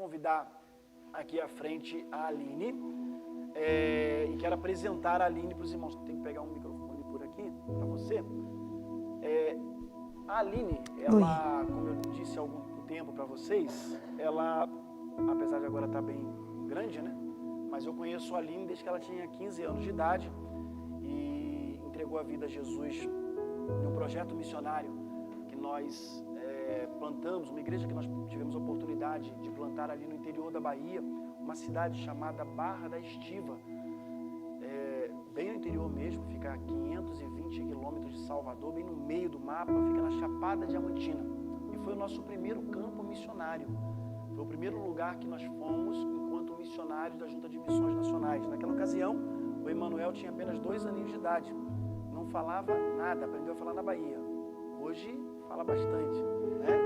convidar aqui à frente a Aline, e quero apresentar a Aline para os irmãos. Tem que pegar um microfone por aqui para você. A Aline, ela, como eu disse há algum tempo para vocês, ela, apesar de agora estar bem grande, né? Mas eu conheço a Aline desde que ela tinha 15 anos de idade e entregou a vida a Jesus num projeto missionário que nós plantamos, uma igreja que nós tivemos a oportunidade de plantar ali no interior da Bahia, uma cidade chamada Barra da Estiva, bem no interior mesmo, fica a 520 quilômetros de Salvador, bem no meio do mapa, fica na Chapada Diamantina. E foi o nosso primeiro campo missionário. Foi o primeiro lugar que nós fomos enquanto missionários da Junta de Missões Nacionais. Naquela ocasião, o Emanuel tinha apenas 2 aninhos de idade. Não falava nada, aprendeu a falar na Bahia. Hoje fala bastante, né?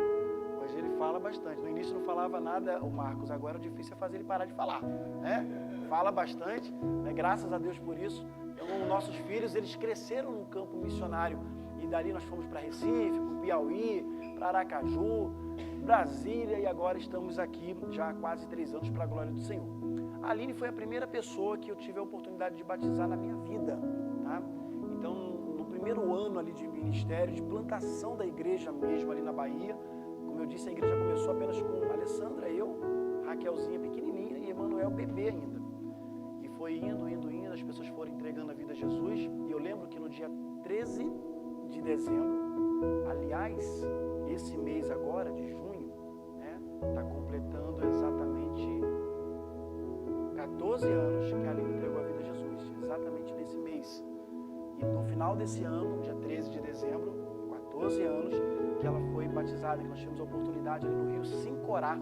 Hoje ele fala bastante. No início não falava nada, o Marcos. Agora o difícil é fazer ele parar de falar, né? Fala bastante, né? Graças a Deus por isso. Então, nossos filhos, eles cresceram no campo missionário. E dali nós fomos para Recife, para o Piauí, para Aracaju, Brasília, e agora estamos aqui já há quase 3 anos para a glória do Senhor. A Aline foi a primeira pessoa que eu tive a oportunidade de batizar na minha vida, tá? Então, no primeiro ano ali de ministério, de plantação da igreja mesmo ali na Bahia, como eu disse, a igreja começou apenas com Alessandra, eu, Raquelzinha pequenininha e Emanuel bebê ainda. E foi indo, as pessoas foram entregando a vida a Jesus. E eu lembro que no dia 13 de dezembro, aliás, esse mês agora, de junho, né, está completando exatamente 14 anos que a Aline entregou a vida a Jesus, exatamente nesse mês. E no final desse ano, dia 13 de dezembro, 14 anos, que ela foi batizada, que nós tivemos a oportunidade ali no Rio Sincorá,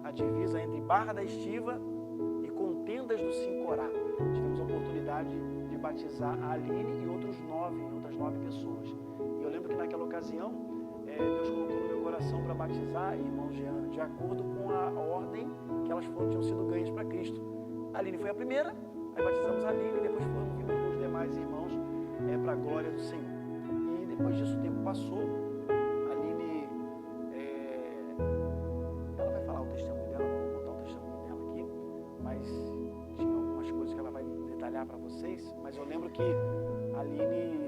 a divisa entre Barra da Estiva e Contendas do Sincorá. Tivemos a oportunidade de batizar a Aline e outras 9 pessoas. E eu lembro que naquela ocasião, Deus colocou no meu coração para batizar, irmão Jean, de acordo com a ordem que elas tinham sido ganhas para Cristo. A Aline foi a primeira, aí batizamos a Aline e depois foram vindo com os demais irmãos para a glória do Senhor. E depois disso o tempo passou, a Aline, ela vai falar o testemunho dela, vou contar o testemunho dela aqui, mas tinha algumas coisas que ela vai detalhar para vocês, mas eu lembro que a Aline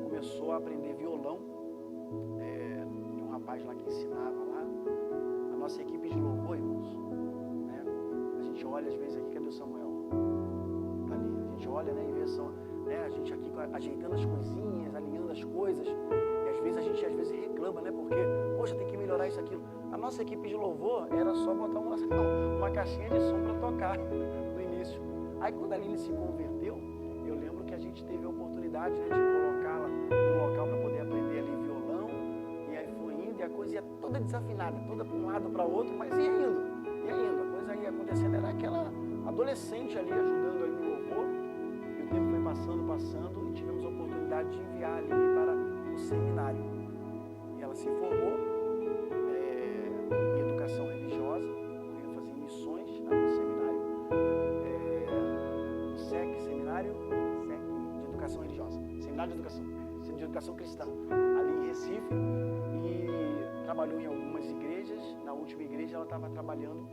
começou a aprender violão, de um rapaz lá que ensinava lá, a nossa equipe de louvor, irmãos, né? A gente olha às vezes aqui, cadê o Samuel? Tá ali, a gente olha, né, e vê só, né, a gente aqui ajeitando as coisinhas, alinhando as coisas, e às vezes a gente reclama, né, porque, poxa, tem que melhorar isso, aquilo. A nossa equipe de louvor era só botar uma caixinha de som para tocar no início. Aí quando a Aline se converteu, eu lembro que a gente teve a oportunidade, né, de colocá-la num local para poder aprender ali violão, e aí foi indo, e a coisa ia toda desafinada, toda para um lado para o outro, mas ia indo, a coisa ia acontecendo, era aquela adolescente ali ajudando ali no louvor, e o tempo foi passando, e tivemos a oportunidade de enviar a Aline para o seminário. E ela se formou em educação religiosa, com ênfase em missões, ali no seminário, Seminário de Educação Religiosa, Seminário de Educação Cristã, ali em Recife, e trabalhou em algumas igrejas. Na última igreja ela estava trabalhando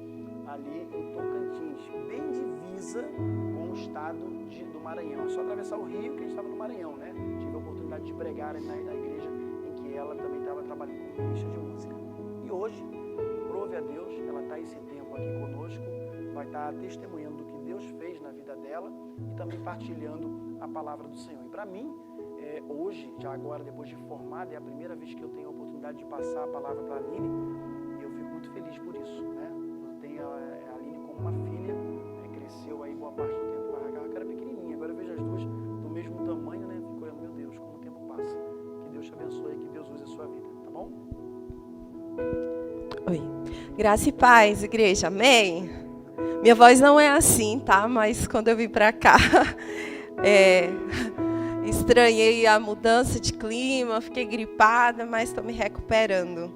ali em Tocantins, bem divisa com o estado do Maranhão. É só atravessar o rio que a gente estava no Maranhão, né? Tive a oportunidade de pregar na igreja em que ela também estava trabalhando como ministra de música. E hoje, prove a Deus, ela está esse tempo aqui conosco, vai estar testemunhando do que Deus fez na vida dela e também partilhando a palavra do Senhor. E para mim, hoje, já agora, depois de formada, é a primeira vez que eu tenho a oportunidade de passar a palavra para a Aline, e eu fico muito feliz por isso, né? Eu tenho a Aline como uma filha, cresceu aí boa parte do tempo, a Raquel era pequenininha, agora eu vejo as duas do mesmo tamanho, né? Fico olhando, meu Deus, como o tempo passa. Que Deus te abençoe, que Deus use a sua vida, tá bom? Oi. Graça e paz, igreja, amém? Minha voz não é assim, tá? Mas quando eu vim para cá, estranhei a mudança de clima, fiquei gripada, mas estou me recuperando.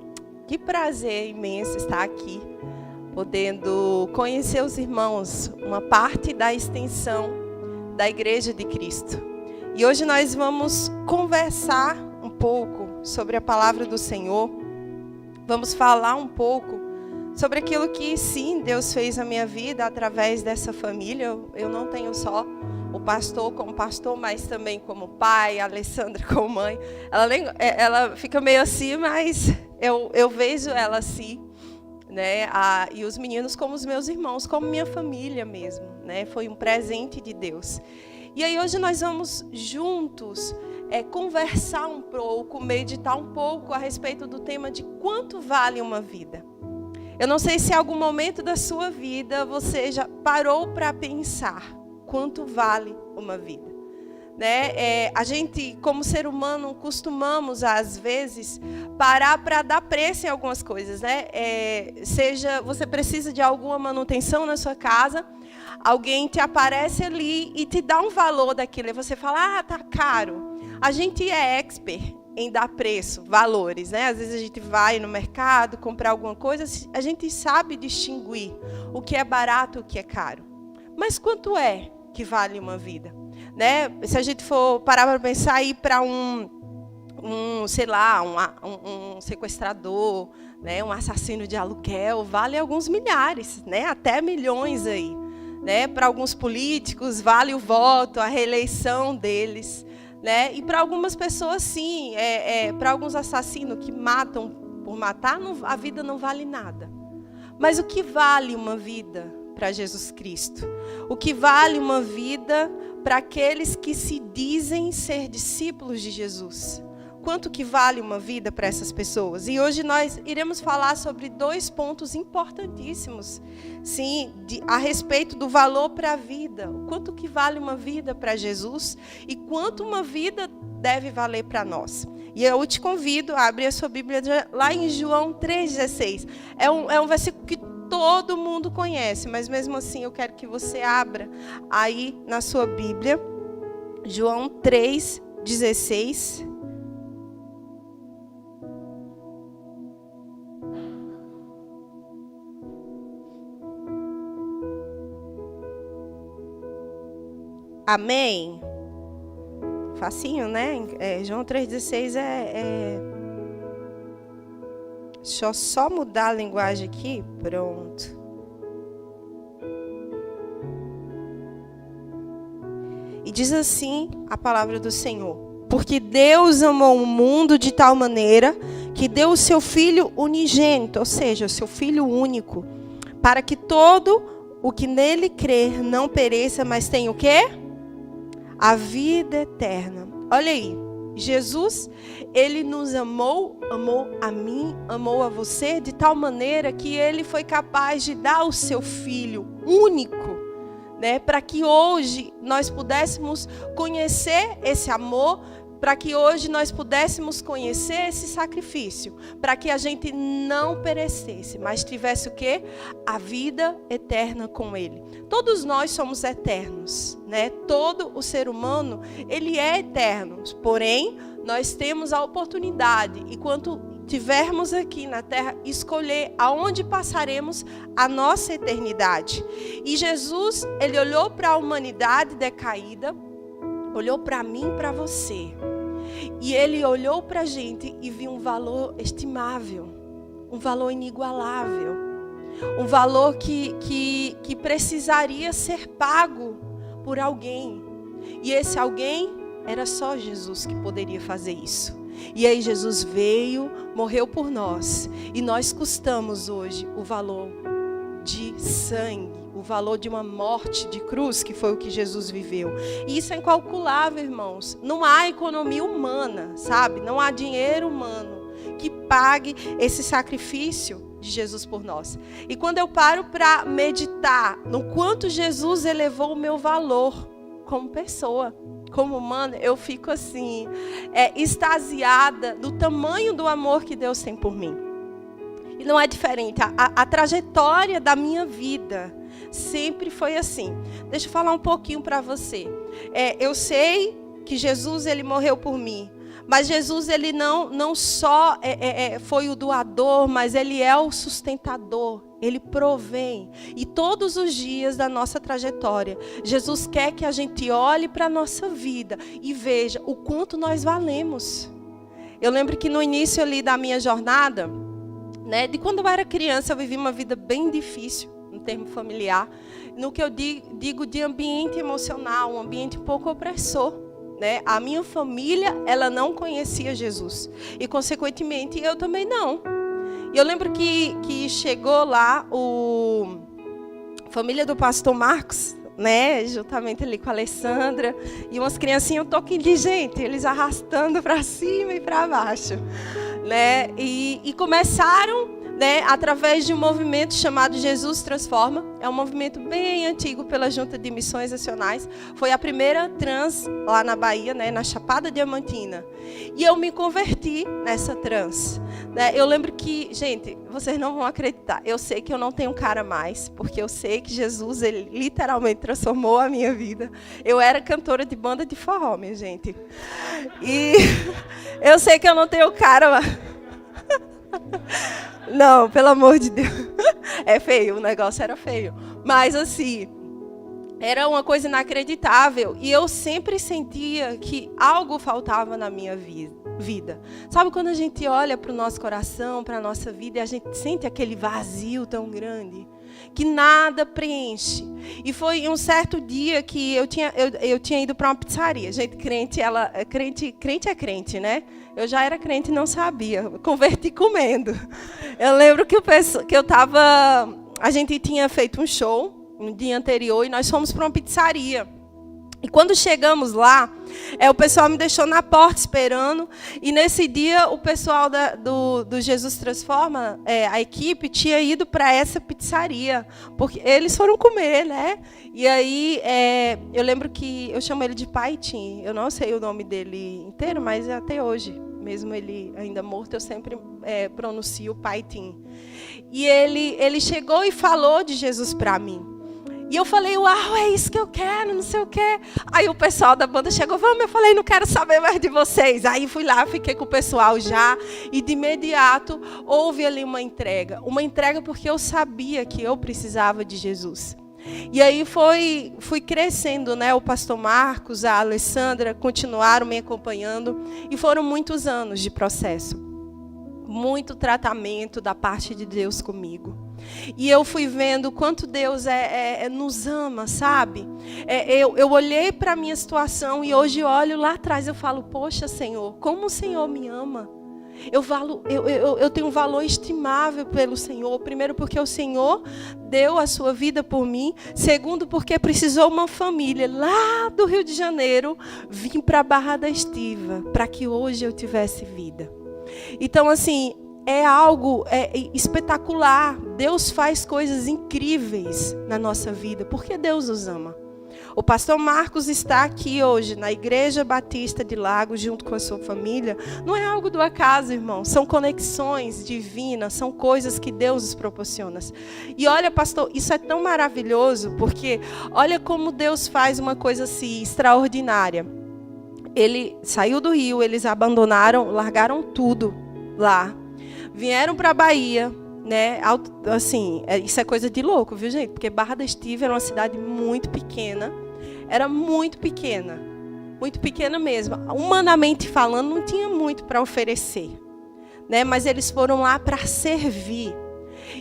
Que prazer imenso estar aqui, podendo conhecer os irmãos, uma parte da extensão da Igreja de Cristo. E hoje nós vamos conversar um pouco sobre a palavra do Senhor. Vamos falar um pouco sobre aquilo que, sim, Deus fez na minha vida através dessa família. Eu não tenho só o pastor como pastor, mas também como pai, a Alessandra como mãe. Ela fica meio assim, mas eu vejo ela assim, né? E os meninos como os meus irmãos, como minha família mesmo, né? Foi um presente de Deus. E aí hoje nós vamos juntos conversar um pouco, meditar um pouco a respeito do tema de quanto vale uma vida. Eu não sei se em algum momento da sua vida você já parou para pensar quanto vale uma vida, né? A gente, como ser humano, costumamos às vezes parar para dar preço em algumas coisas, né? Seja você precisa de alguma manutenção na sua casa, alguém te aparece ali e te dá um valor daquilo, e você fala, tá caro. A gente é expert em dar preço, valores, né? Às vezes a gente vai no mercado comprar alguma coisa, a gente sabe distinguir o que é barato e o que é caro. Mas quanto é que vale uma vida, né? Se a gente for parar para pensar, ir para um sequestrador, né? Um assassino de aluguel, vale alguns milhares, né? Até milhões aí, né? Para alguns políticos vale o voto, a reeleição deles, né? E para algumas pessoas, sim, para alguns assassinos que matam por matar, a vida não vale nada. Mas o que vale uma vida para Jesus Cristo? O que vale uma vida para aqueles que se dizem ser discípulos de Jesus? Quanto que vale uma vida para essas pessoas? E hoje nós iremos falar sobre 2 pontos importantíssimos, sim, a respeito do valor para a vida. Quanto que vale uma vida para Jesus e quanto uma vida deve valer para nós. E eu te convido a abrir a sua Bíblia lá em João 3,16. É um versículo que todo mundo conhece, mas mesmo assim eu quero que você abra aí na sua Bíblia, João 3,16. Amém? Facinho, né? João 3,16 Deixa eu só mudar a linguagem aqui. Pronto. E diz assim a palavra do Senhor: porque Deus amou o mundo de tal maneira que deu o seu Filho unigênito, ou seja, o seu Filho único, para que todo o que nele crer não pereça, mas tenha o quê? A vida eterna. Olha aí, Jesus, ele nos amou a mim, amou a você, de tal maneira que ele foi capaz de dar o seu Filho único, né, para que hoje nós pudéssemos conhecer esse amor, para que hoje nós pudéssemos conhecer esse sacrifício, para que a gente não perecesse, mas tivesse o quê? A vida eterna com Ele. Todos nós somos eternos, né? Todo o ser humano, ele é eterno, porém, nós temos a oportunidade, enquanto tivermos aqui na terra, escolher aonde passaremos a nossa eternidade. E Jesus, ele olhou para a humanidade decaída, olhou para mim e para você. E ele olhou para a gente e viu um valor estimável, um valor inigualável, um valor que precisaria ser pago por alguém. E esse alguém era só Jesus que poderia fazer isso. E aí Jesus veio, morreu por nós. E nós custamos hoje o valor de sangue, o valor de uma morte de cruz, que foi o que Jesus viveu. E isso é incalculável, irmãos. Não há economia humana, sabe? Não há dinheiro humano que pague esse sacrifício de Jesus por nós. E quando eu paro para meditar no quanto Jesus elevou o meu valor como pessoa, como humana, eu fico assim, extasiada do tamanho do amor que Deus tem por mim. E não é diferente. A trajetória da minha vida sempre foi assim. Deixa eu falar um pouquinho para você. Eu sei que Jesus, ele morreu por mim. Mas Jesus, ele não só foi o doador, mas ele é o sustentador. Ele provém. E todos os dias da nossa trajetória, Jesus quer que a gente olhe para a nossa vida e veja o quanto nós valemos. Eu lembro que no início ali da minha jornada, né? De quando eu era criança, eu vivi uma vida bem difícil, no termo familiar, no que eu digo de ambiente emocional, um ambiente um pouco opressor, né? A minha família, ela não conhecia Jesus e, consequentemente, eu também não. E eu lembro que chegou lá a família do pastor Marcos, né, juntamente ali com a Alessandra, e umas criancinhas um toquinho de gente, eles arrastando para cima e para baixo, né, e começaram, né, através de um movimento chamado Jesus Transforma. É um movimento bem antigo pela Junta de Missões Nacionais. Foi a primeira trans lá na Bahia, né, na Chapada Diamantina. E eu me converti nessa trans. Né? Eu lembro que, gente, vocês não vão acreditar. Eu sei que eu não tenho cara mais, porque eu sei que Jesus, ele literalmente transformou a minha vida. Eu era cantora de banda de forró, minha gente. E eu sei que eu não tenho cara mais. Não, pelo amor de Deus. É feio, o negócio era feio. Mas assim, era uma coisa inacreditável. E eu sempre sentia que algo faltava na minha vida. Sabe quando a gente olha para o nosso coração, para a nossa vida, e a gente sente aquele vazio tão grande, que nada preenche. E foi um certo dia que eu tinha ido para uma pizzaria. Gente, crente é crente, né? Eu já era crente e não sabia. Converti comendo. Eu lembro que a gente tinha feito um show no dia anterior e nós fomos para uma pizzaria. E quando chegamos lá, o pessoal me deixou na porta esperando. E nesse dia, o pessoal do Jesus Transforma, a equipe, tinha ido para essa pizzaria. Porque eles foram comer, né? E aí, eu lembro que eu chamo ele de Pai Tim. Eu não sei o nome dele inteiro, mas até hoje, mesmo ele ainda morto, eu sempre pronuncio Pai Tim. E ele chegou e falou de Jesus para mim. E eu falei, uau, é isso que eu quero, não sei o quê. Aí o pessoal da banda chegou, vamos, eu falei, não quero saber mais de vocês. Aí fui lá, fiquei com o pessoal já, e de imediato houve ali uma entrega porque eu sabia que eu precisava de Jesus. E aí fui crescendo, né? O pastor Marcos, a Alessandra continuaram me acompanhando, e foram muitos anos de processo. Muito tratamento da parte de Deus comigo. E eu fui vendo quanto Deus nos ama, sabe? Eu olhei para a minha situação e hoje olho lá atrás, eu falo, poxa, Senhor, como o Senhor me ama. Eu tenho um valor estimável pelo Senhor. Primeiro, porque o Senhor deu a sua vida por mim. Segundo, porque precisou uma família lá do Rio de Janeiro vir para a Barra da Estiva, para que hoje eu tivesse vida. Então, assim, é algo espetacular. Deus faz coisas incríveis na nossa vida, porque Deus nos ama. O pastor Marcos está aqui hoje na Igreja Batista de Lagos, junto com a sua família. Não é algo do acaso, irmão. São conexões divinas, são coisas que Deus nos proporciona. E olha, pastor, isso é tão maravilhoso, porque olha como Deus faz uma coisa assim extraordinária. Ele saiu do Rio, eles abandonaram, largaram tudo lá. Vieram para a Bahia, né? Assim, isso é coisa de louco, viu, gente? Porque Barra da Estiva era uma cidade muito pequena. Era muito pequena mesmo. Humanamente falando, não tinha muito para oferecer, né? Mas eles foram lá para servir.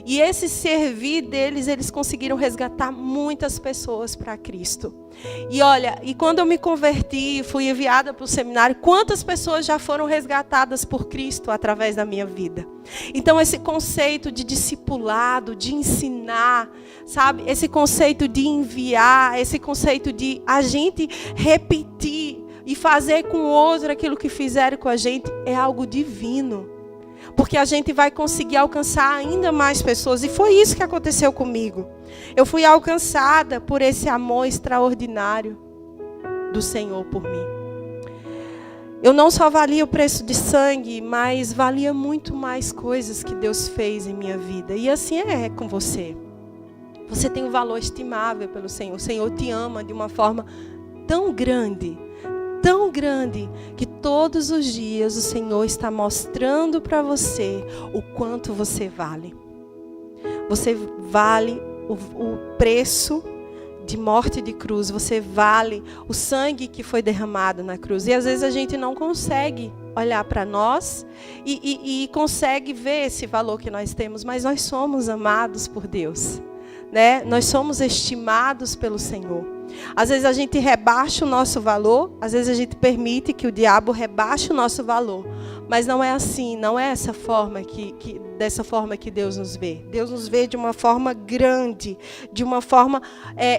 E esse servir deles, eles conseguiram resgatar muitas pessoas para Cristo. E olha, e quando eu me converti, fui enviada para o seminário, quantas pessoas já foram resgatadas por Cristo através da minha vida? Então esse conceito de discipulado, de ensinar, sabe? Esse conceito de enviar, esse conceito de a gente repetir e fazer com o outro aquilo que fizeram com a gente, é algo divino. Porque a gente vai conseguir alcançar ainda mais pessoas. E foi isso que aconteceu comigo. Eu fui alcançada por esse amor extraordinário do Senhor por mim. Eu não só valia o preço de sangue, mas valia muito mais coisas que Deus fez em minha vida. E assim é com você. Você tem um valor estimável pelo Senhor. O Senhor te ama de uma forma tão grande, que todos os dias o Senhor está mostrando para você o quanto você vale. Você vale o preço de morte de cruz. Você vale o sangue que foi derramado na cruz. E às vezes a gente não consegue olhar para nós e consegue ver esse valor que nós temos, mas nós somos amados por Deus, né? Nós somos estimados pelo Senhor. Às vezes a gente rebaixa o nosso valor, às vezes a gente permite que o diabo rebaixe o nosso valor, mas não é assim, não é essa forma dessa forma que Deus nos vê. Deus nos vê de uma forma grande, de uma forma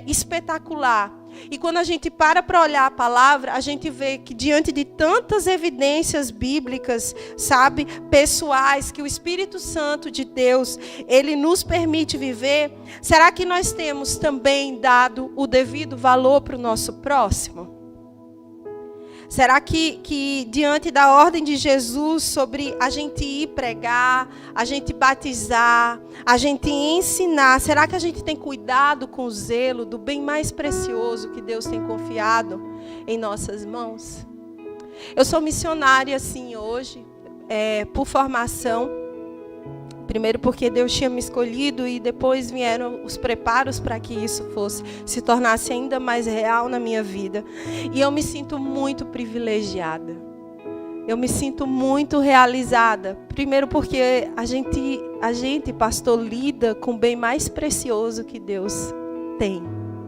espetacular. E quando a gente para olhar a palavra, a gente vê que diante de tantas evidências bíblicas, sabe, pessoais, que o Espírito Santo de Deus, ele nos permite viver, será que nós temos também dado o devido valor para o nosso próximo? Será que diante da ordem de Jesus sobre a gente ir pregar, a gente batizar, a gente ensinar, será que a gente tem cuidado com o zelo do bem mais precioso que Deus tem confiado em nossas mãos? Eu sou missionária, sim, hoje, por formação. Primeiro porque Deus tinha me escolhido e depois vieram os preparos para que isso se tornasse ainda mais real na minha vida. E eu me sinto muito privilegiada. Eu me sinto muito realizada. Primeiro porque a gente, pastor, lida com o bem mais precioso que Deus tem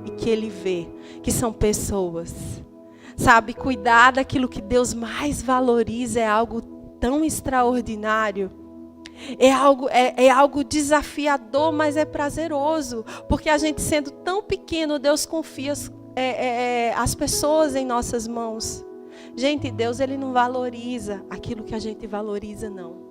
e que Ele vê, que são pessoas. Sabe, cuidar daquilo que Deus mais valoriza é algo tão extraordinário. É algo desafiador, mas é prazeroso. Porque a gente sendo tão pequeno, Deus confia as pessoas em nossas mãos. Gente, Deus ele não valoriza aquilo que a gente valoriza, não.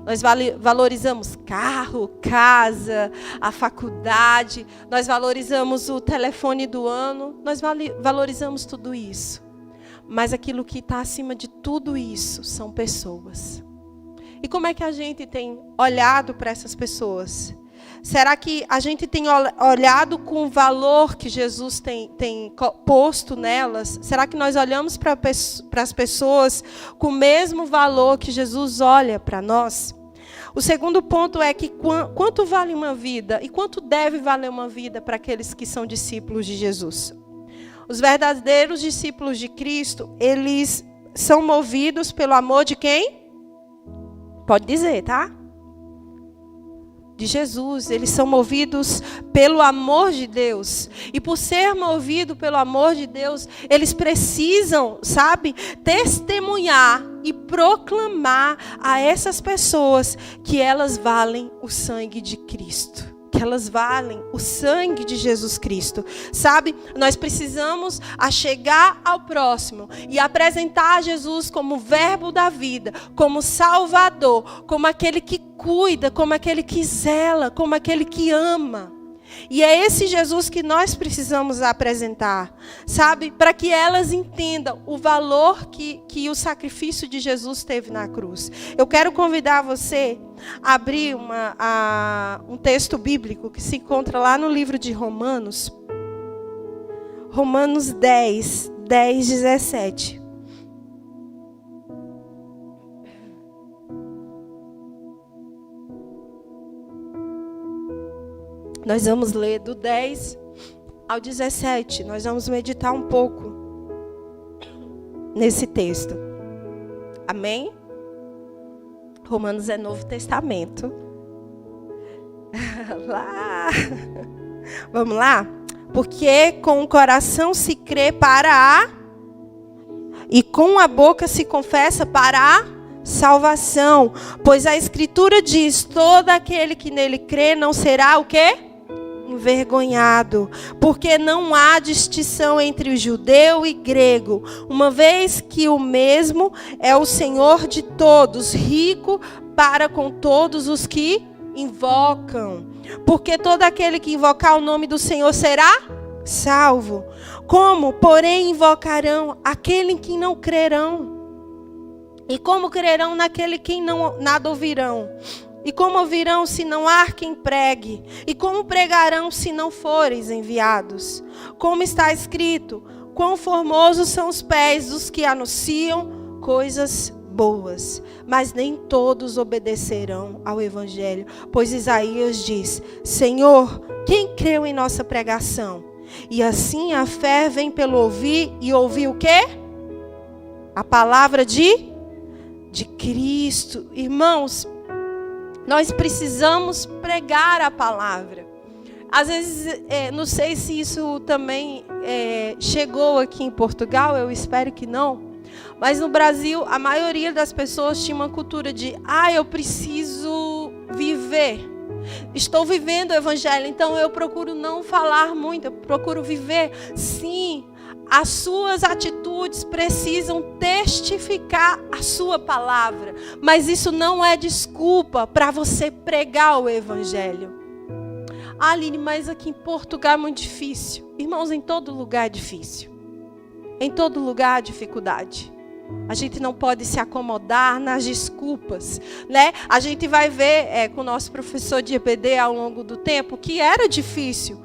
Nós valorizamos carro, casa, a faculdade. Nós valorizamos o telefone do ano. Nós valorizamos tudo isso. Mas aquilo que está acima de tudo isso são pessoas. E como é que a gente tem olhado para essas pessoas? Será que a gente tem olhado com o valor que Jesus tem posto nelas? Será que nós olhamos para as pessoas com o mesmo valor que Jesus olha para nós? O segundo ponto é que quanto vale uma vida e quanto deve valer uma vida para aqueles que são discípulos de Jesus? Os verdadeiros discípulos de Cristo, eles são movidos pelo amor de quem? Pode dizer, tá? De Jesus. Eles são movidos pelo amor de Deus. E por ser movido pelo amor de Deus, eles precisam, sabe, testemunhar e proclamar a essas pessoas que elas valem o sangue de Cristo. Que elas valem o sangue de Jesus Cristo. Sabe, nós precisamos chegar ao próximo e apresentar Jesus como verbo da vida, como Salvador, como aquele que cuida, como aquele que zela, como aquele que ama. E é esse Jesus que nós precisamos apresentar, sabe? Para que elas entendam o valor que o sacrifício de Jesus teve na cruz. Eu quero convidar você a abrir um texto bíblico que se encontra lá no livro de Romanos. Romanos 10, 17. Nós vamos ler do 10 ao 17. Nós vamos meditar um pouco nesse texto. Amém? Romanos é Novo Testamento. Lá. Vamos lá? Porque com o coração se crê para e com a boca se confessa para a salvação. Pois a Escritura diz, todo aquele que nele crê não será o quê? Envergonhado, porque não há distinção entre o judeu e grego, uma vez que o mesmo é o Senhor de todos, rico para com todos os que invocam. Porque todo aquele que invocar o nome do Senhor será salvo. Como, porém, invocarão aquele em que não crerão? E como crerão naquele que não nada ouvirão? E como ouvirão se não há quem pregue? E como pregarão se não forem enviados? Como está escrito, quão formosos são os pés dos que anunciam coisas boas. Mas nem todos obedecerão ao evangelho. Pois Isaías diz, Senhor, quem creu em nossa pregação? E assim a fé vem pelo ouvir, e ouvir o quê? A palavra de de Cristo. Irmãos, nós precisamos pregar a palavra. Às vezes, não sei se isso também chegou aqui em Portugal, eu espero que não. Mas no Brasil, a maioria das pessoas tinha uma cultura de, eu preciso viver. Estou vivendo o evangelho, então eu procuro não falar muito, eu procuro viver. Sim, as suas atitudes precisam testificar a sua palavra. Mas isso não é desculpa para você pregar o evangelho. Aline, mas aqui em Portugal é muito difícil. Irmãos, em todo lugar é difícil. Em todo lugar há dificuldade. A gente não pode se acomodar nas desculpas, né? A gente vai ver com o nosso professor de EPD ao longo do tempo que era difícil.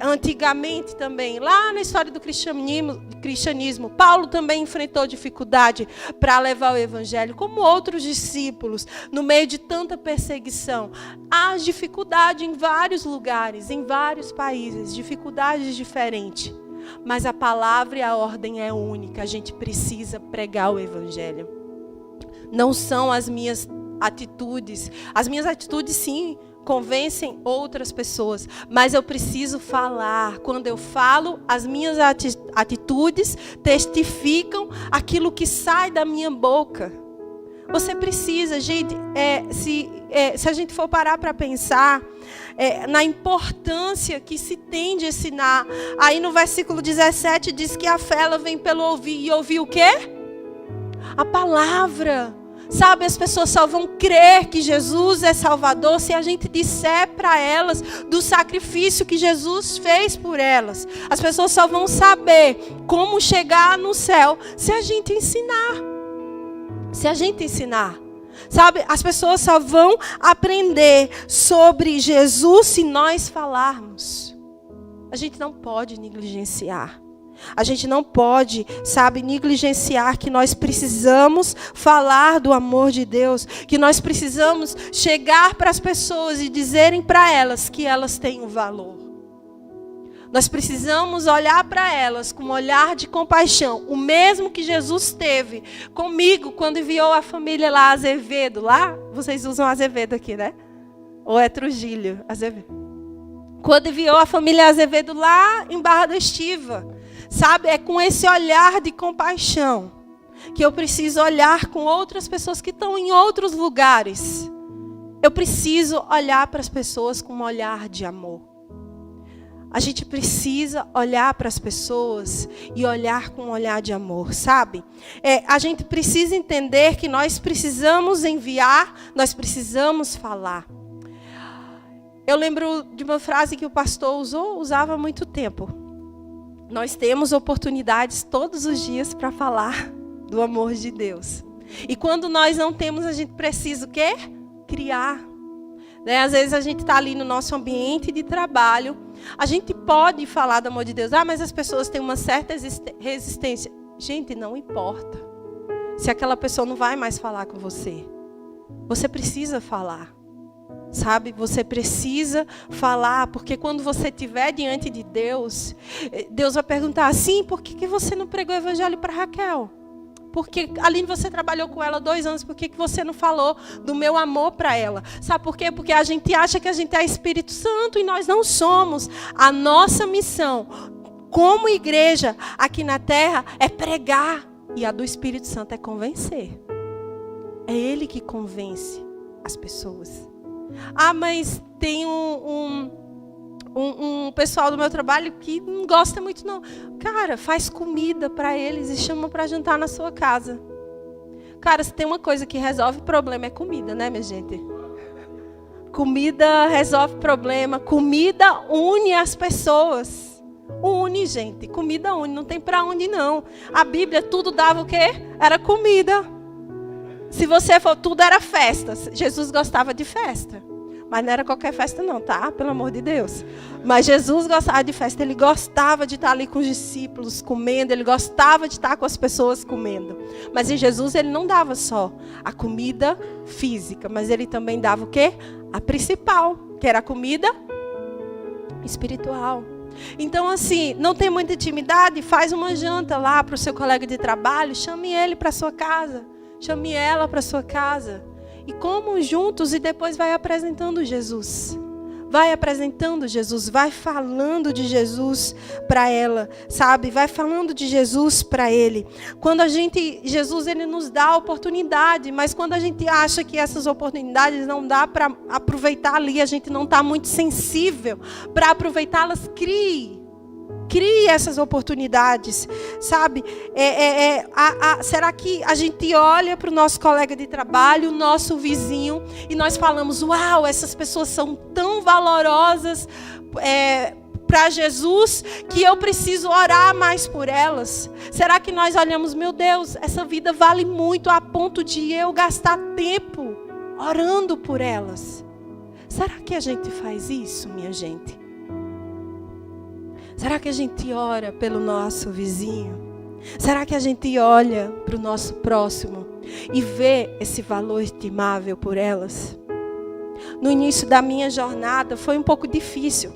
Antigamente também, lá na história do cristianismo, Paulo também enfrentou dificuldade para levar o evangelho, como outros discípulos, no meio de tanta perseguição. Há dificuldade em vários lugares, em vários países, dificuldades diferentes. Mas a palavra e a ordem é única, a gente precisa pregar o evangelho. Não são as minhas atitudes sim, convencem outras pessoas, mas eu preciso falar. Quando eu falo, as minhas atitudes testificam aquilo que sai da minha boca. Você precisa, gente, se a gente for parar para pensar na importância que se tem de ensinar, aí no versículo 17 diz que a fé ela vem pelo ouvir, e ouvir o quê? A palavra. Sabe, as pessoas só vão crer que Jesus é Salvador se a gente disser para elas do sacrifício que Jesus fez por elas. As pessoas só vão saber como chegar no céu se a gente ensinar. Se a gente ensinar. Sabe, as pessoas só vão aprender sobre Jesus se nós falarmos. A gente não pode negligenciar. A gente não pode, negligenciar que nós precisamos falar do amor de Deus, que nós precisamos chegar para as pessoas e dizerem para elas que elas têm um valor. Nós precisamos olhar para elas com um olhar de compaixão, o mesmo que Jesus teve comigo quando enviou a família lá Azevedo. Lá, vocês usam Azevedo aqui, né? Ou é Trujillo, Azevedo. Quando enviou a família Azevedo lá em Barra da Estiva. Sabe, é com esse olhar de compaixão que eu preciso olhar com outras pessoas que estão em outros lugares. Eu preciso olhar para as pessoas com um olhar de amor. A gente precisa olhar para as pessoas e olhar com um olhar de amor, sabe? A gente precisa entender que nós precisamos enviar, nós precisamos falar. Eu lembro de uma frase que o pastor usava há muito tempo. Nós temos oportunidades todos os dias para falar do amor de Deus. E quando nós não temos, a gente precisa o quê? Criar. Né? Às vezes a gente está ali no nosso ambiente de trabalho. A gente pode falar do amor de Deus. Mas as pessoas têm uma certa resistência. Gente, não importa. Se aquela pessoa não vai mais falar com você. Você precisa falar. Sabe, você precisa falar, porque quando você estiver diante de Deus, Deus vai perguntar assim, por que você não pregou o evangelho para Raquel? Porque ali você trabalhou com ela 2 anos, por que você não falou do meu amor para ela? Sabe por quê? Porque a gente acha que a gente é Espírito Santo e nós não somos. A nossa missão, como igreja aqui na terra, é pregar. E a do Espírito Santo é convencer. É Ele que convence as pessoas. Mas tem um pessoal do meu trabalho que não gosta muito não. Cara, faz comida para eles e chama para jantar na sua casa. Cara, se tem uma coisa que resolve problema é comida, né, minha gente? Comida resolve problema. Comida une as pessoas. Une, gente. Comida une. Não tem para onde não. A Bíblia tudo dava o quê? Era comida. Se você for, tudo era festa. Jesus gostava de festa. Mas não era qualquer festa não, tá? Pelo amor de Deus. Mas Jesus gostava de festa. Ele gostava de estar ali com os discípulos comendo. Ele gostava de estar com as pessoas comendo. Mas em Jesus ele não dava só a comida física. Mas ele também dava o quê? A principal. Que era a comida espiritual. Então assim, não tem muita intimidade? Faz uma janta lá para o seu colega de trabalho. Chame ele para a sua casa. chame ela para sua casa. E comam juntos e depois vai apresentando Jesus. Vai apresentando Jesus, vai falando de Jesus para ela, sabe? Vai falando de Jesus para ele. Jesus, ele nos dá a oportunidade, mas quando a gente acha que essas oportunidades não dá para aproveitar ali, a gente não está muito sensível para aproveitá-las, crie essas oportunidades, sabe? Será que a gente olha para o nosso colega de trabalho, o nosso vizinho, e nós falamos, uau, essas pessoas são tão valorosas para Jesus, que eu preciso orar mais por elas? Será que nós olhamos, meu Deus, essa vida vale muito a ponto de eu gastar tempo orando por elas? Será que a gente faz isso, minha gente? Será que a gente ora pelo nosso vizinho? Será que a gente olha para o nosso próximo e vê esse valor estimável por elas? No início da minha jornada foi um pouco difícil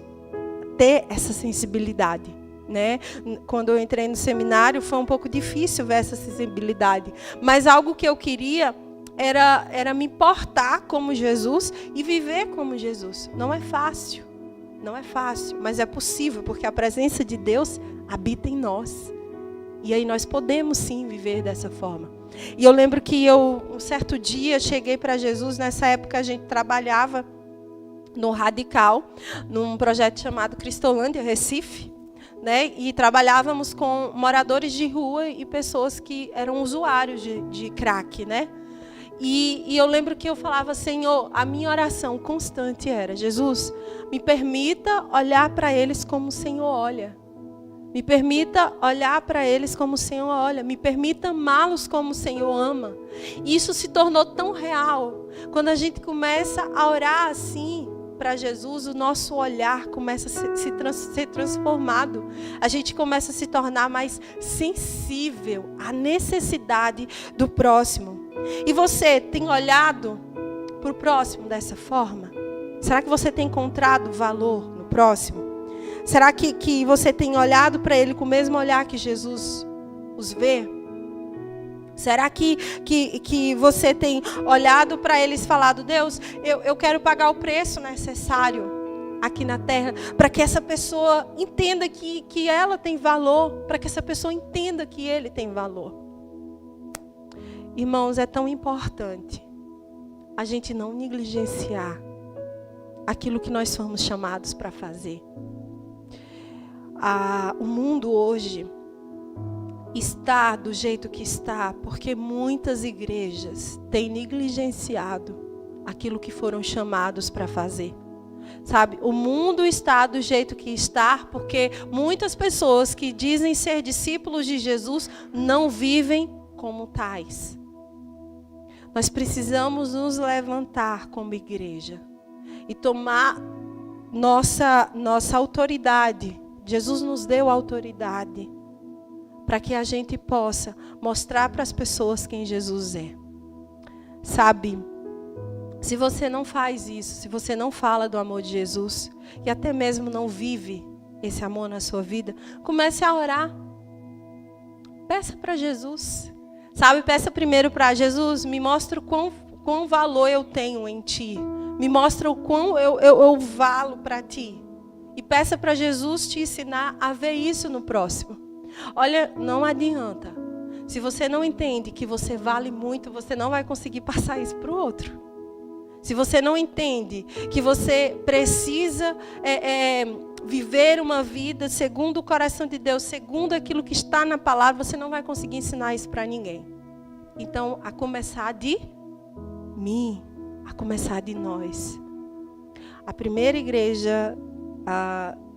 ter essa sensibilidade, né? Quando eu entrei no seminário foi um pouco difícil ver essa sensibilidade. Mas algo que eu queria era me portar como Jesus e viver como Jesus. Não é fácil. Não é fácil, mas é possível, porque a presença de Deus habita em nós. E aí nós podemos sim viver dessa forma. E eu lembro que um certo dia, cheguei para Jesus, nessa época a gente trabalhava no Radical, num projeto chamado Cristolândia, Recife, né? E trabalhávamos com moradores de rua e pessoas que eram usuários de crack, né? E eu lembro que eu falava, Senhor, a minha oração constante era, Jesus, me permita olhar para eles como o Senhor olha. Me permita olhar para eles como o Senhor olha. Me permita amá-los como o Senhor ama. E isso se tornou tão real. Quando a gente começa a orar assim para Jesus, o nosso olhar começa a ser transformado. A gente começa a se tornar mais sensível à necessidade do próximo. E você tem olhado para o próximo dessa forma? Será que você tem encontrado valor no próximo? Será que você tem olhado para ele com o mesmo olhar que Jesus os vê? Será que você tem olhado para eles e falado, Deus, eu quero pagar o preço necessário aqui na terra, para que essa pessoa entenda que ela tem valor, para que essa pessoa entenda que ele tem valor. Irmãos, é tão importante a gente não negligenciar aquilo que nós fomos chamados para fazer. O mundo hoje está do jeito que está porque muitas igrejas têm negligenciado aquilo que foram chamados para fazer. Sabe, o mundo está do jeito que está porque muitas pessoas que dizem ser discípulos de Jesus não vivem como tais. Nós precisamos nos levantar como igreja e tomar nossa autoridade. Jesus nos deu autoridade para que a gente possa mostrar para as pessoas quem Jesus é. Sabe, se você não faz isso, se você não fala do amor de Jesus e até mesmo não vive esse amor na sua vida, comece a orar. Peça para Jesus. Sabe, peça primeiro para Jesus, me mostra o quão valor eu tenho em Ti. Me mostra o quão eu valo para Ti. E peça para Jesus te ensinar a ver isso no próximo. Olha, não adianta. Se você não entende que você vale muito, você não vai conseguir passar isso para o outro. Se você não entende que você precisa viver uma vida segundo o coração de Deus, segundo aquilo que está na palavra, você não vai conseguir ensinar isso para ninguém. Então, a começar de mim, a começar de nós. A primeira igreja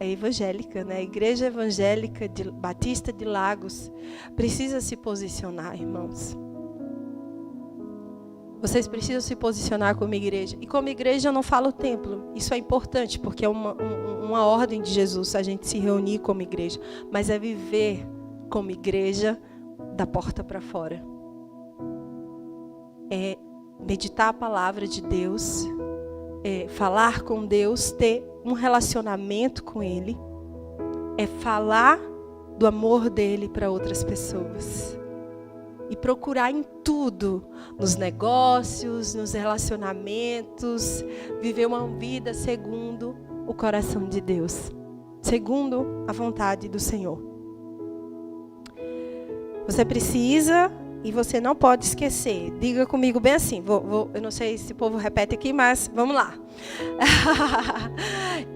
evangélica, né? A Igreja Evangélica Batista de Lagos precisa se posicionar, irmãos. Vocês precisam se posicionar como igreja. E como igreja eu não falo templo. Isso é importante, porque é uma ordem de Jesus a gente se reunir como igreja. Mas é viver como igreja da porta para fora. É meditar a palavra de Deus, falar com Deus, ter um relacionamento com Ele, é falar do amor dele para outras pessoas. e procurar em tudo, nos negócios, nos relacionamentos, viver uma vida segundo o coração de Deus, segundo a vontade do Senhor. Você precisa e você não pode esquecer. Diga comigo bem assim. Eu não sei se o povo repete aqui, mas vamos lá.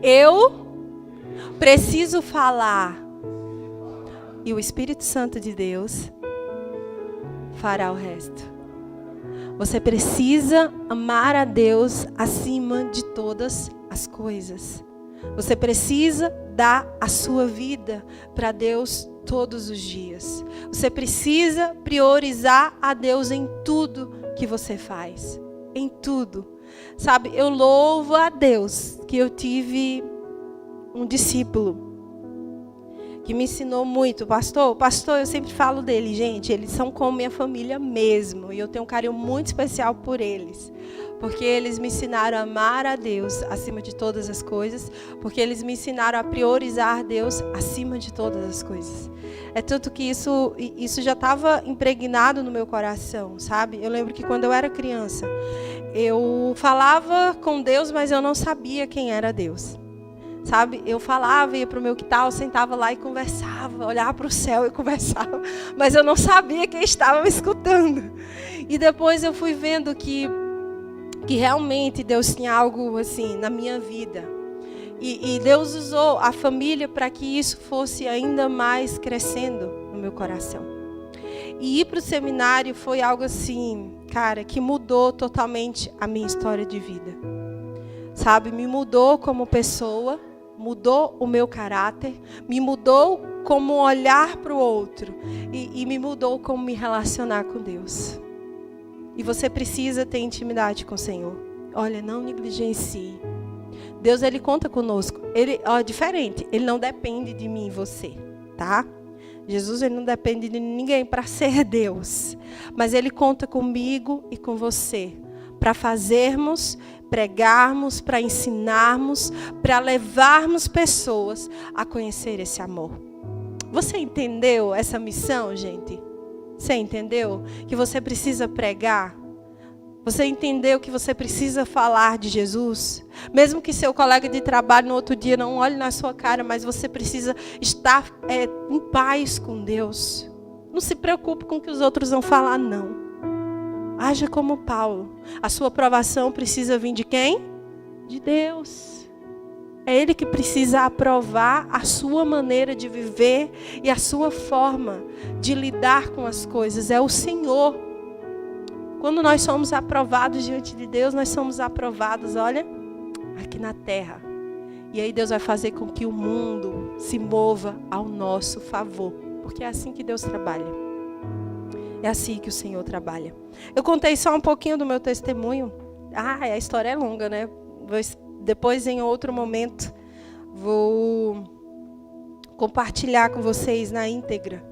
Eu preciso falar. E o Espírito Santo de Deus fará o resto. Você precisa amar a Deus acima de todas as coisas. Você precisa dar a sua vida para Deus todos os dias. Você precisa priorizar a Deus em tudo que você faz. Em tudo. Sabe, eu louvo a Deus que eu tive um discípulo que me ensinou muito. Pastor, eu sempre falo dele, gente. Eles são como minha família mesmo. E eu tenho um carinho muito especial por eles. Porque eles me ensinaram a amar a Deus acima de todas as coisas. Porque eles me ensinaram a priorizar Deus acima de todas as coisas. É tanto que isso já estava impregnado no meu coração, sabe? Eu lembro que quando eu era criança, eu falava com Deus, mas eu não sabia quem era Deus. Sabe, eu falava, ia para o meu quintal, sentava lá e conversava, olhava para o céu e conversava, mas eu não sabia quem estava me escutando. E depois eu fui vendo que realmente Deus tinha algo assim na minha vida. E Deus usou a família para que isso fosse ainda mais crescendo no meu coração. E ir para o seminário foi algo assim, cara, que mudou totalmente a minha história de vida. Sabe, me mudou como pessoa. Mudou o meu caráter, me mudou como olhar para o outro e me mudou como me relacionar com Deus. E você precisa ter intimidade com o Senhor. Olha, não negligencie. Deus, Ele conta conosco. Ele, diferente, Ele não depende de mim e você, tá? Jesus, Ele não depende de ninguém para ser Deus. Mas Ele conta comigo e com você para fazermos, pregarmos, para ensinarmos, para levarmos pessoas a conhecer esse amor. Você entendeu essa missão, gente? Você entendeu que você precisa pregar? Você entendeu que você precisa falar de Jesus? Mesmo que seu colega de trabalho no outro dia não olhe na sua cara, mas você precisa estar em paz com Deus. Não se preocupe com o que os outros vão falar, não. Haja como Paulo. A sua aprovação precisa vir de quem? De Deus. É Ele que precisa aprovar a sua maneira de viver e a sua forma de lidar com as coisas. É o Senhor. Quando nós somos aprovados diante de Deus, nós somos aprovados, olha, aqui na terra. E aí Deus vai fazer com que o mundo se mova ao nosso favor. Porque é assim que Deus trabalha. É assim que o Senhor trabalha. Eu contei só um pouquinho do meu testemunho. A história é longa, né? Depois, em outro momento, vou compartilhar com vocês na íntegra.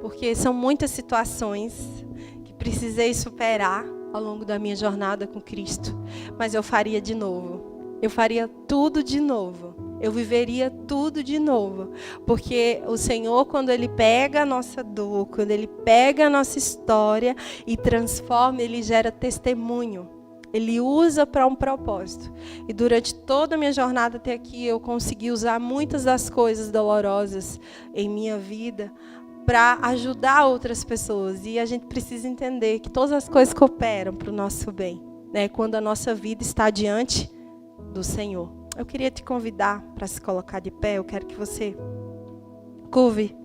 Porque são muitas situações que precisei superar ao longo da minha jornada com Cristo. Mas eu faria de novo. Eu faria tudo de novo. Eu viveria tudo de novo. Porque o Senhor, quando Ele pega a nossa dor, quando Ele pega a nossa história e transforma, Ele gera testemunho. Ele usa para um propósito. E durante toda a minha jornada até aqui, eu consegui usar muitas das coisas dolorosas em minha vida para ajudar outras pessoas. E a gente precisa entender que todas as coisas cooperam para o nosso bem, né? Quando a nossa vida está diante do Senhor. Eu queria te convidar para se colocar de pé. Eu quero que você curve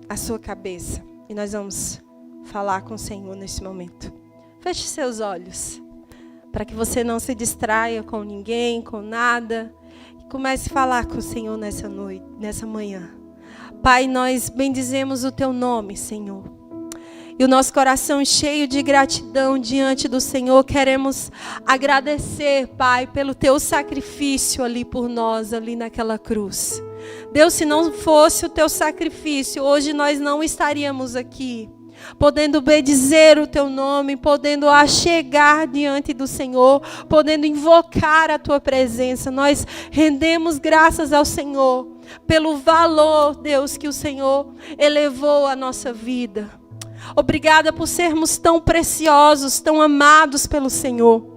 a sua cabeça. E nós vamos falar com o Senhor nesse momento. Feche seus olhos. Para que você não se distraia com ninguém, com nada. E comece a falar com o Senhor nessa noite, nessa manhã. Pai, nós bendizemos o Teu nome, Senhor. E o nosso coração cheio de gratidão diante do Senhor, queremos agradecer, Pai, pelo Teu sacrifício ali por nós, ali naquela cruz. Deus, se não fosse o Teu sacrifício, hoje nós não estaríamos aqui, podendo bendizer o Teu nome, podendo achegar diante do Senhor, podendo invocar a Tua presença. Nós rendemos graças ao Senhor, pelo valor, Deus, que o Senhor elevou a nossa vida. Obrigada por sermos tão preciosos, tão amados pelo Senhor.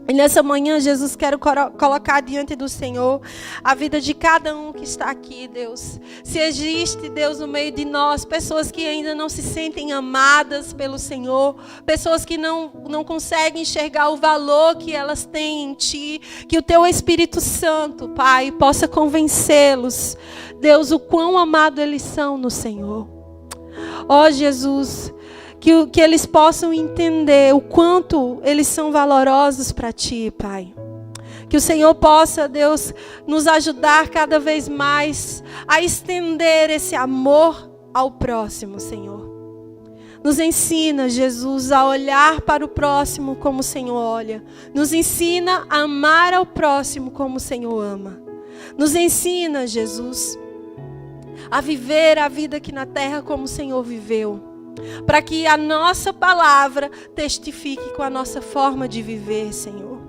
E nessa manhã, Jesus, quero colocar diante do Senhor a vida de cada um que está aqui, Deus. Se existe, Deus, no meio de nós, pessoas que ainda não se sentem amadas pelo Senhor, pessoas que não conseguem enxergar o valor que elas têm em Ti, que o Teu Espírito Santo, Pai, possa convencê-los, Deus, o quão amado eles são no Senhor. Ó Jesus, que eles possam entender o quanto eles são valorosos para Ti, Pai. Que o Senhor possa, Deus, nos ajudar cada vez mais a estender esse amor ao próximo, Senhor. Nos ensina, Jesus, a olhar para o próximo como o Senhor olha. Nos ensina a amar ao próximo como o Senhor ama. Nos ensina, Jesus, a viver a vida aqui na terra como o Senhor viveu. Para que a nossa palavra testifique com a nossa forma de viver, Senhor.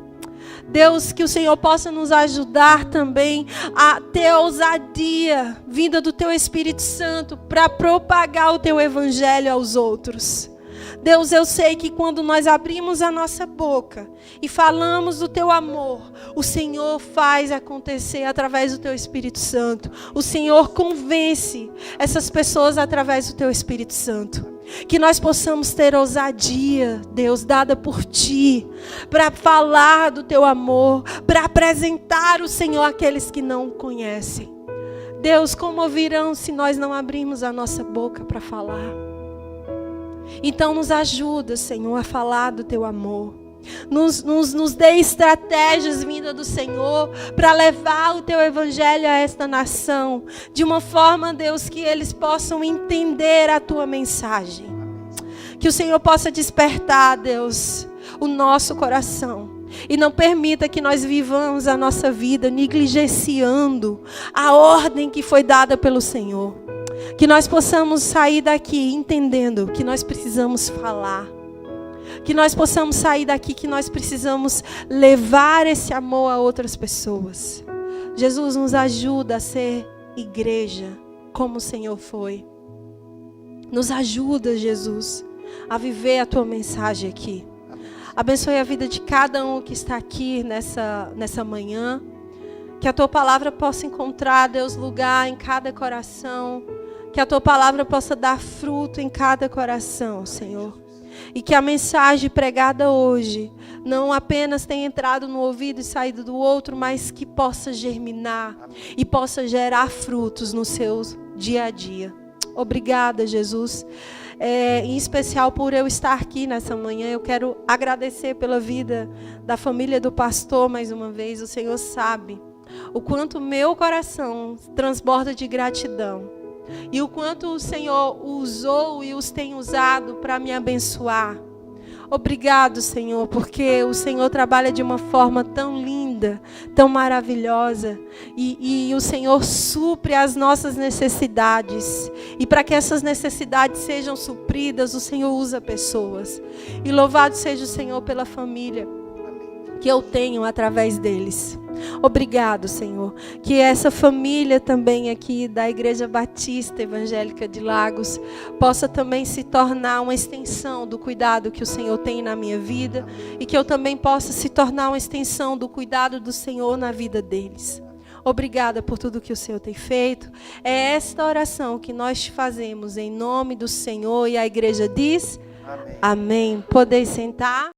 Deus, que o Senhor possa nos ajudar também a ter ousadia vinda do Teu Espírito Santo para propagar o Teu Evangelho aos outros. Deus, eu sei que quando nós abrimos a nossa boca e falamos do Teu amor, o Senhor faz acontecer através do Teu Espírito Santo. O Senhor convence essas pessoas através do Teu Espírito Santo. Que nós possamos ter ousadia, Deus, dada por Ti, para falar do Teu amor, para apresentar o Senhor àqueles que não o conhecem. Deus, como ouvirão se nós não abrirmos a nossa boca para falar? Então nos ajuda, Senhor, a falar do Teu amor. Nos dê estratégias vindas do Senhor para levar o Teu Evangelho a esta nação. De uma forma, Deus, que eles possam entender a Tua mensagem. Que o Senhor possa despertar, Deus, o nosso coração. E não permita que nós vivamos a nossa vida negligenciando a ordem que foi dada pelo Senhor. Que nós possamos sair daqui entendendo que nós precisamos falar. Que nós possamos sair daqui, que nós precisamos levar esse amor a outras pessoas. Jesus, nos ajuda a ser igreja como o Senhor foi. Nos ajuda, Jesus, a viver a Tua mensagem aqui. Abençoe a vida de cada um que está aqui nessa manhã. Que a Tua palavra possa encontrar, Deus, lugar em cada coração. Que a Tua palavra possa dar fruto em cada coração, Senhor. E que a mensagem pregada hoje não apenas tenha entrado no ouvido e saído do outro, mas que possa germinar e possa gerar frutos no seu dia a dia. Obrigada, Jesus. Em especial por eu estar aqui nessa manhã. Eu quero agradecer pela vida da família do pastor mais uma vez. O Senhor sabe o quanto meu coração transborda de gratidão. E o quanto o Senhor usou e os tem usado para me abençoar. Obrigado, Senhor, porque o Senhor trabalha de uma forma tão linda, tão maravilhosa. E o Senhor supre as nossas necessidades. E para que essas necessidades sejam supridas, o Senhor usa pessoas. E louvado seja o Senhor pela família que eu tenho através deles. Obrigado, Senhor. Que essa família também aqui da Igreja Batista Evangélica de Lagos possa também se tornar uma extensão do cuidado que o Senhor tem na minha vida e que eu também possa se tornar uma extensão do cuidado do Senhor na vida deles. Obrigada por tudo que o Senhor tem feito. É esta oração que nós te fazemos em nome do Senhor e a igreja diz: Amém. Amém. Podeis sentar.